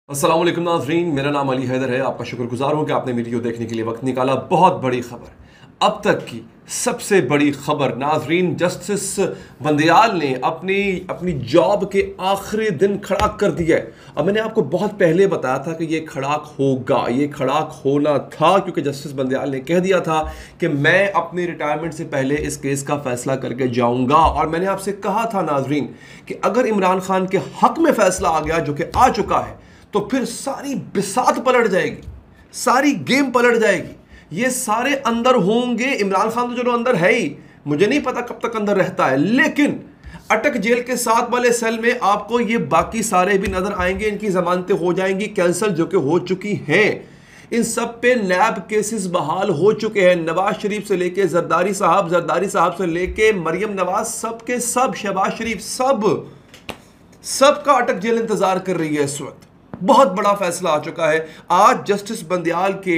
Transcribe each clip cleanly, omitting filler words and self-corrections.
अस्सलाम वालेकुम नाज़रीन, मेरा नाम अली हैदर है। आपका शुक्रगुजार हूँ कि आपने वीडियो देखने के लिए वक्त निकाला। बहुत बड़ी खबर, अब तक की सबसे बड़ी खबर नाज़रीन, जस्टिस बंदयाल ने अपनी जॉब के आखिरी दिन खड़ाक कर दिया है। अब मैंने आपको बहुत पहले बताया था कि ये खड़ाक होगा, ये खड़ाक होना था, क्योंकि जस्टिस बंदयाल ने कह दिया था कि मैं अपनी रिटायरमेंट से पहले इस केस का फैसला करके जाऊंगा। और मैंने आपसे कहा था नाज़रीन कि अगर इमरान खान के हक में फैसला आ गया, जो कि आ चुका है, तो फिर सारी बिसात पलट जाएगी, सारी गेम पलट जाएगी। ये सारे अंदर होंगे। इमरान खान तो चलो अंदर है ही, मुझे नहीं पता कब तक अंदर रहता है, लेकिन अटक जेल के साथ वाले सेल में आपको ये बाकी सारे भी नजर आएंगे। इनकी जमानतें हो जाएंगी कैंसिल, जो कि हो चुकी हैं। इन सब पे नैब केसेस बहाल हो चुके हैं। नवाज शरीफ से लेके जरदारी साहब से लेके मरियम नवाज, सब के सब, शहबाज शरीफ, सब का अटक जेल इंतजार कर रही है इस वक्त। बहुत बड़ा फैसला आ चुका है। आज जस्टिस बंदयाल के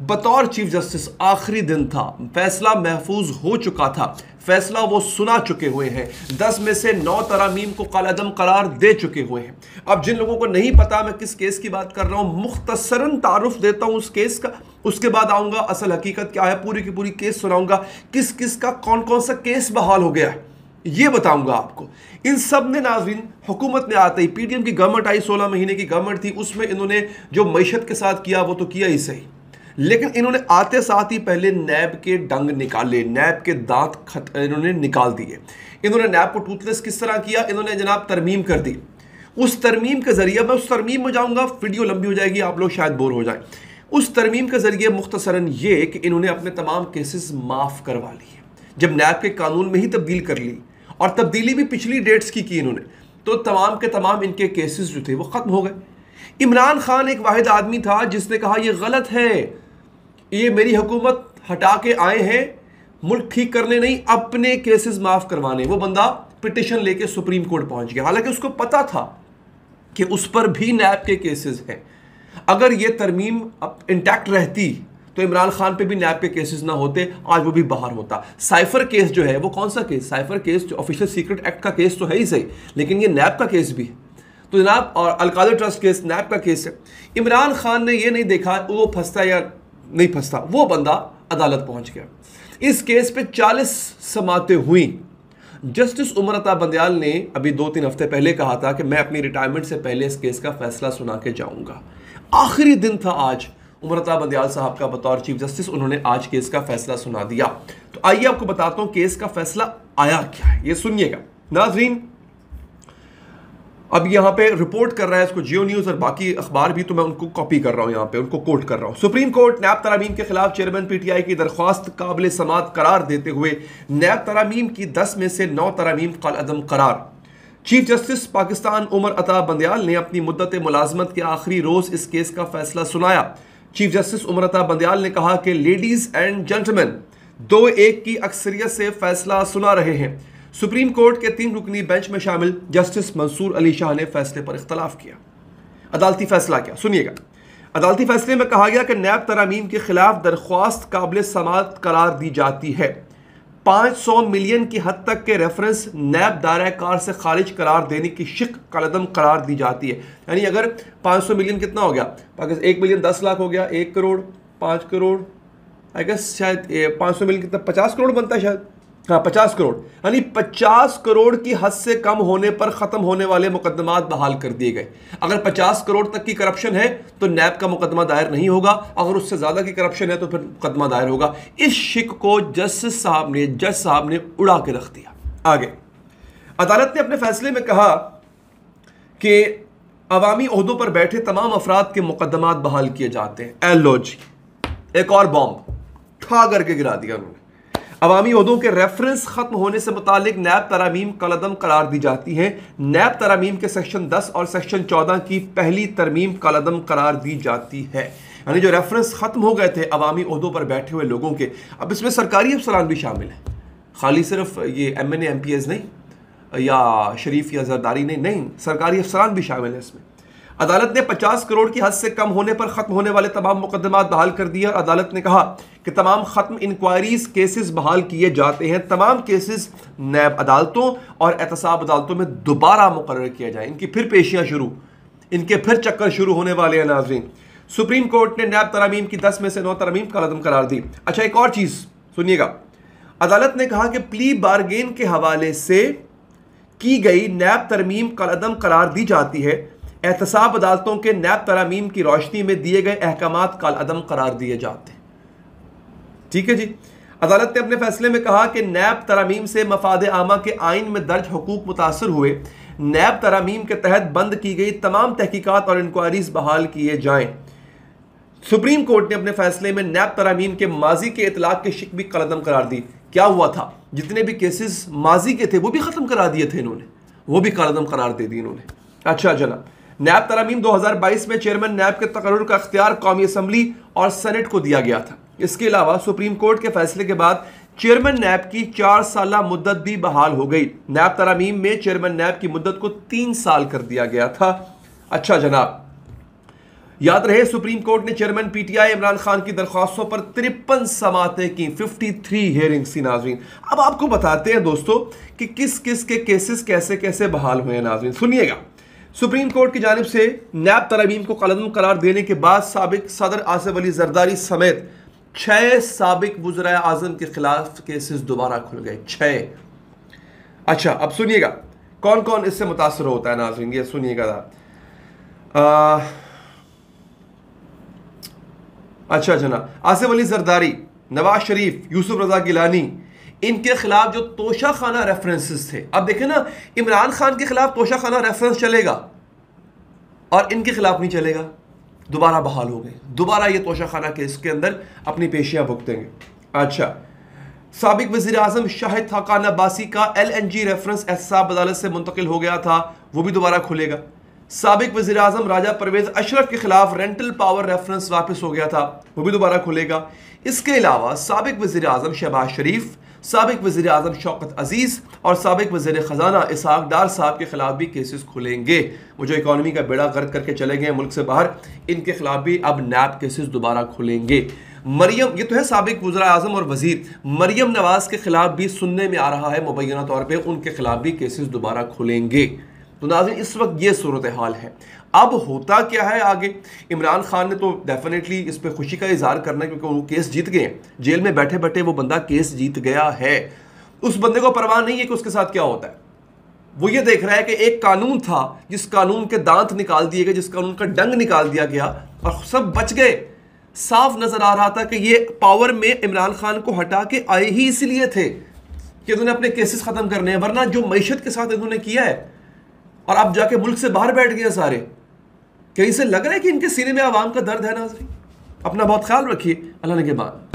बतौर चीफ जस्टिस आखिरी दिन था। फैसला महफूज हो चुका था, फैसला वो सुना चुके हुए हैं। 10 में से 9 तरामीम को कालअदम करार दे चुके हुए हैं। अब जिन लोगों को नहीं पता मैं किस केस की बात कर रहा हूं, मुख्तसरन तारुफ देता हूं उस केस का, उसके बाद आऊंगा असल हकीकत क्या है, पूरी की पूरी केस सुनाऊंगा, किस किस का कौन कौन सा केस बहाल हो गया है ये बताऊंगा आपको। इन सब ने नाज़रीन, हुकूमत ने आते ही, पीडीएम की गवर्नमेंट आई, 16 महीने की गवर्नमेंट थी, उसमें इन्होंने जो मईशत के साथ किया वो तो किया ही सही, लेकिन इन्होंने आते साथ ही पहले नैब के डंग निकाले, नैब के दांत इन्होंने निकाल दिए। इन्होंने नैब को टूथलेस किस तरह किया, इन्होंने जनाब तरमीम कर दी। उस तरमीम के जरिए, मैं उस तरमीम में जाऊंगा, वीडियो लंबी हो जाएगी, आप लोग शायद बोर हो जाए। उस तरमीम के जरिए मुख्तसरन ये कि इन्होंने अपने तमाम केसेस माफ करवा लिए। जब नैब के कानून में ही तब्दील कर ली, और तब्दीली भी पिछली डेट्स की इन्होंने, तो तमाम के तमाम इनके केसेस जो थे वो खत्म हो गए। इमरान खान एक वाहिद आदमी था जिसने कहा यह गलत है, ये मेरी हुकूमत हटा के आए हैं मुल्क ठीक करने नहीं, अपने केसेस माफ करवाने। वो बंदा पिटिशन लेके सुप्रीम कोर्ट पहुंच गया, हालांकि उसको पता था कि उस पर भी नैब के केसेस हैं। अगर ये तरमीम इंटैक्ट रहती तो इमरान खान पे भी नैब के केसेस ना होते, आज वो भी बाहर होता। साइफर केस जो है वो कौन सा केस, साइफर केस जो ऑफिशियल सीक्रेट एक्ट का केस तो है ही सही, लेकिन ये नैब का केस भी है। तो जनाब, और अलकादर ट्रस्ट केस नैब का केस है। इमरान खान ने ये नहीं देखा वो फंसता या नहीं फंसता, वो बंदा अदालत पहुंच गया। इस केस पे 40 समातें हुई। जस्टिस उमर अता बंदयाल ने अभी 2-3 हफ्ते पहले कहा था कि मैं अपनी रिटायरमेंट से पहले इस केस का फैसला सुना के जाऊंगा। आखिरी दिन था आज उमर अता बंदयाल साहब का बतौर चीफ जस्टिस, उन्होंने आज केस का फैसला सुना दिया। तो आइए आपको बताता हूं केस का फैसला आया क्या है, ये सुनिएगा नाज़रीन। अब यहां पे रिपोर्ट कर रहा है इसको जियो न्यूज और बाकी अखबार भी, तो मैं उनको कॉपी कर रहा हूं, यहां पे उनको कोट कर रहा हूं। सुप्रीम कोर्ट नैब तरामीम के खिलाफ चेयरमैन पीटीआई की दरख्वास्त काबिल समात करार देते हुए नैब तरामीम की 10 में से 9 तरामीम कालअदम करार। चीफ जस्टिस पाकिस्तान उमर अता बंदयाल ने अपनी मुद्दत मुलाजमत के आखिरी रोज इस केस का फैसला सुनाया। चीफ जस्टिस उमर अता बंदयाल ने कहा कि लेडीज एंड जेंटलमैन, 2-1 की अक्सरियत से फैसला सुना रहे हैं। सुप्रीम कोर्ट के 3 रुकनी बेंच में शामिल जस्टिस मंसूर अली शाह ने फैसले पर इख्तलाफ किया। अदालती फैसला क्या, सुनिएगा। अदालती फैसले में कहा गया कि नैब तरामीम के खिलाफ दरख्वास्त काबिल समात करार दी जाती है। 500 मिलियन की हद तक के रेफरेंस नैब दायरा कार से खारिज करार देने की शिक कलदम करार दी जाती है। यानी अगर 500 मिलियन कितना हो गया, 1 मिलियन 10 लाख हो गया, 1 करोड़ 5 करोड़, आई गेस शायद 500 मिलियन कितना 50 करोड़ बनता है शायद, हाँ 50 करोड़, यानी 50 करोड़ की हद से कम होने पर खत्म होने वाले मुकदमात बहाल कर दिए गए। अगर 50 करोड़ तक की करप्शन है तो नैब का मुकदमा दायर नहीं होगा, अगर उससे ज्यादा की करप्शन है तो फिर मुकदमा दायर होगा। इस शिक को जज साहब ने उड़ा के रख दिया। आगे अदालत ने अपने फैसले में कहा कि अवामी ओहदों पर बैठे तमाम अफराद के मुकदमात बहाल किए जाते हैं। एलो जी, एक और बॉम्ब ठा करके गिरा दिया उन्होंने। अवामी ओहदों के रेफरेंस खत्म होने से मुतालिक नैब तरामीम कलअदम करार दी जाती है। नैब तरामीम के सेक्शन 10 और सेक्शन 14 की पहली तरमीम कलअदम करार दी जाती है। यानी जो रेफरेंस खत्म हो गए थे अवामी ओहदों पर बैठे हुए लोगों के, अब इसमें सरकारी अफसरान भी शामिल हैं, खाली सिर्फ ये MNA MPs नहीं या शरीफ या जरदारी नहीं, सरकारी अफसरान भी शामिल है इसमें। अदालत ने 50 करोड़ की हद से कम होने पर खत्म होने वाले तमाम मुकदमात बहाल कर दिए और अदालत ने कहा कि तमाम खत्म इंक्वायरीज केसेस बहाल किए जाते हैं। तमाम केसेस नैब अदालतों और एहतसाब अदालतों में दोबारा मुकर्रर किए जाए, इनकी फिर पेशियां शुरू। इनके फिर चक्कर शुरू होने वाले हैं नाज़रीन। सुप्रीम कोर्ट ने नैब तरामीम की 10 में से 9 तरामीम कलअदम करार दी। अच्छा, एक और चीज़ सुनिएगा, अदालत ने कहा कि प्ली बार्गेन के हवाले से की गई नैब तरमीम कलअदम करार दी जाती है। एहतसाब अदालतों के नैब तरामीम की रोशनी में दिए गए अहकामात कलअदम करार दिए जाते हैं। ठीक है जी। अदालत ने अपने फैसले में कहा कि नैब तरामीम से मफाद आमा के आइन में दर्ज हुकूक मुतासर हुए। नैब तरामीम के तहत बंद की गई तमाम तहकीकात और इंक्वायरीज बहाल किए जाएं। सुप्रीम कोर्ट ने अपने फैसले में नैब तरामीम के माजी के इतलाक के शिक भी कलअदम करार दी। क्या हुआ था, जितने भी केसेस माजी के थे वो भी खत्म करा दिए थे इन्होंने, वो भी कलअदम करार दे दी इन्होंने। अच्छा जनाब, नैब तरामीम 2022 में चेयरमैन नैब के तकर्रुर का इख्तियार कौमी असम्बली और सेनेट को दिया गया था। इसके अलावा सुप्रीम कोर्ट के फैसले के बाद चेयरमैन नैब की 4 साला मुद्दत भी बहाल हो गई। नैब तरामीम में चेयरमैन नैब की मुद्दत को 3 साल कर दिया गया था। अच्छा जनाब, याद रहे सुप्रीम कोर्ट ने चेयरमैन पीटीआई इमरान खान की दरख्वास्तों पर 53 समातें की, 53 हियरिंग्स थी नाज़रीन। अब आपको बताते हैं दोस्तों कि किस किस के केसेस कैसे कैसे बहाल हुए हैं नाज़रीन, सुनिएगा। सुप्रीम कोर्ट की जानिब से नैब तरामीम को कलअदम करार देने के बाद साबिक सदर आसिफ अली जरदारी समेत 6 साबिक वुज़राए आज़म के खिलाफ केसेस दोबारा खुल गए, 6। अच्छा, अब सुनिएगा कौन कौन इससे मुतासर होता है नाज़रीन, ये सुनिएगा। अच्छा जनाब, आसिफ अली जरदारी, नवाज शरीफ, यूसुफ रजा गिलानी, इनके खिलाफ जो तोशा खाना रेफरेंसेस थे, अब देखें ना, इमरान खान के खिलाफ तोशा खाना रेफरेंस चलेगा और इनके खिलाफ नहीं चलेगा, दोबारा बहाल हो गए, दोबारा ये तोशा खाना केस के अंदर अपनी पेशियां भुगतेंगे। अच्छा, साबिक वज़ीर आज़म शाहिद खाकान अब्बासी का LNG रेफरेंस एहतसाब अदालत से मुंतकिल हो गया था, वो भी दोबारा खुलेगा। साबिक वज़ीर आज़म राजा परवेज़ अशरफ के खिलाफ रेंटल पावर रेफरेंस वापस हो गया था, वो भी दोबारा खुलेगा। इसके अलावा साबिक वज़ीर आज़म शहबाज शरीफ, साबिक वज़ीर आज़म शौकत अजीज़ और साबिक वज़ीर ख़जाना इसहाक डार साहब के खिलाफ भी केसेस खुलेंगे। वो जो इकॉनमी का बेड़ा गर्क करके चले गए मुल्क से बाहर, इनके खिलाफ भी अब नैब केसेस दोबारा खुलेंगे। मरियम, ये तो है साबिक वज़ीर आज़म और वज़ीर, मरियम नवाज के खिलाफ भी सुनने में आ रहा है मुबैना तौर पर उनके खिलाफ भी केसेस दोबारा खुलेंगे। तो नाज़रीन, इस वक्त ये सूरत हाल है। अब होता क्या है आगे, इमरान खान ने तो डेफिनेटली इस पर खुशी का इजहार करना है क्योंकि वो केस जीत गए, जेल में बैठे बैठे वो बंदा केस जीत गया है। उस बंदे को परवाह नहीं है कि उसके साथ क्या होता है, वो ये देख रहा है कि एक कानून था जिस कानून के दांत निकाल दिए गए, जिस कानून का डंग निकाल दिया गया और सब बच गए। साफ नजर आ रहा था कि ये पावर में इमरान खान को हटा के आए ही इसलिए थे कि इन्होंने अपने केसेस खत्म करने हैं, वरना जो मैशत के साथ इन्होंने किया है और अब जाके मुल्क से बाहर बैठ गए सारे, कहीं से लग रहा है कि इनके सीने में आवाम का दर्द है। नाज़रीन, अपना बहुत ख्याल रखिए, अल्लाह ने के बाद।